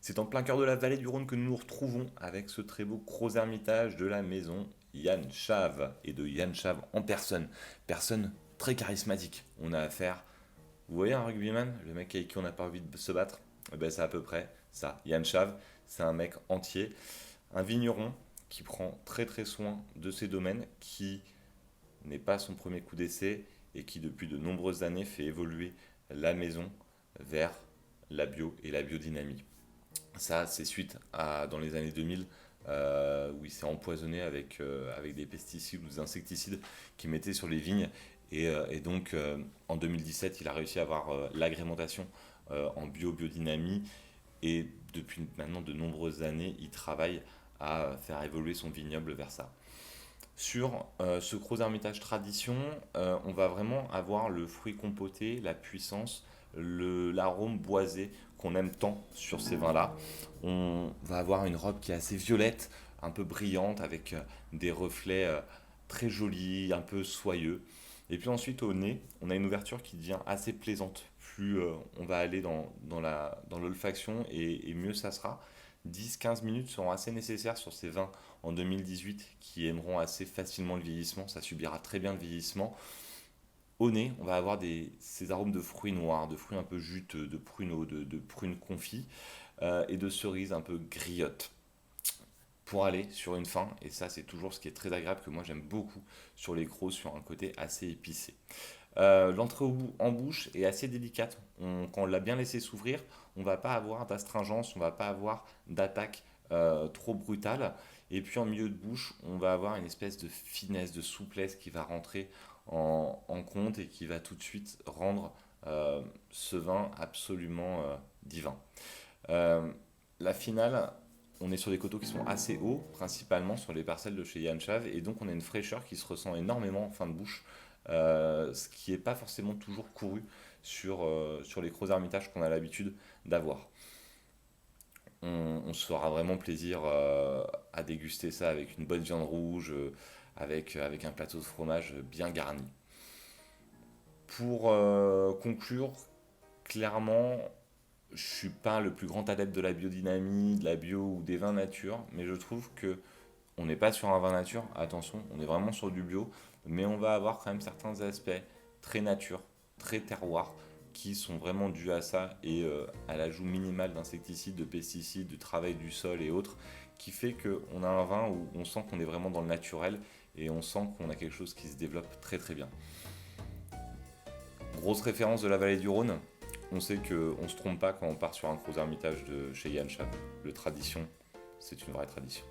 C'est en plein cœur de la vallée du Rhône que nous nous retrouvons avec ce très beau gros ermitage de la maison Yann Chave et de Yann Chave en personne. Personne très charismatique. On a affaire, vous voyez un rugbyman, le mec avec qui on n'a pas envie de se battre. Eh ben, c'est à peu près ça. Yann Chave, c'est un mec entier, un vigneron qui prend très très soin de ses domaines, qui n'est pas son premier coup d'essai et qui depuis de nombreuses années fait évoluer la maison vers la bio et la biodynamie. Ça, c'est suite à, dans les années 2000, où il s'est empoisonné avec des pesticides ou des insecticides qu'il mettait sur les vignes. Et donc, en 2017, il a réussi à avoir l'agrémentation en biodynamie. Et depuis maintenant de nombreuses années, il travaille à faire évoluer son vignoble vers ça. Sur ce gros Hermitage Tradition, on va vraiment avoir le fruit compoté, la puissance, l'arôme boisé qu'on aime tant sur ces vins-là. On va avoir une robe qui est assez violette, un peu brillante, avec des reflets très jolis, un peu soyeux. Et puis ensuite au nez, on a une ouverture qui devient assez plaisante. Plus on va aller dans l'olfaction et mieux ça sera. 10-15 minutes seront assez nécessaires sur ces vins en 2018 qui aimeront assez facilement le vieillissement. Ça subira très bien le vieillissement. Au nez, on va avoir ces arômes de fruits noirs, de fruits un peu juteux, de pruneaux, de prunes confits et de cerises un peu griottes pour aller sur une fin. Et ça, c'est toujours ce qui est très agréable que moi j'aime beaucoup sur les crozes, sur un côté assez épicé. L'entrée en bouche est assez délicate. Quand on l'a bien laissé s'ouvrir, on ne va pas avoir d'astringence, on ne va pas avoir d'attaque trop brutale. Et puis en milieu de bouche, on va avoir une espèce de finesse, de souplesse qui va rentrer en compte et qui va tout de suite rendre ce vin absolument divin. Euh, la finale, on est sur des coteaux qui sont assez hauts, principalement sur les parcelles de chez Yann Chav, et donc on a une fraîcheur qui se ressent énormément en fin de bouche, ce qui n'est pas forcément toujours couru sur les gros ermitages qu'on a l'habitude d'avoir. On se fera vraiment plaisir à déguster ça avec une bonne viande rouge, avec un plateau de fromage bien garni. Pour conclure, clairement, je suis pas le plus grand adepte de la biodynamie, de la bio ou des vins nature, mais je trouve que on n'est pas sur un vin nature, attention, on est vraiment sur du bio, mais on va avoir quand même certains aspects très nature, très terroir, qui sont vraiment dus à ça et à l'ajout minimal d'insecticides, de pesticides, du travail du sol et autres, qui fait qu'on a un vin où on sent qu'on est vraiment dans le naturel et on sent qu'on a quelque chose qui se développe très très bien. Grosse référence de la vallée du Rhône, on sait qu'on ne se trompe pas quand on part sur un gros ermitage de chez Yann Chav. Le tradition, c'est une vraie tradition.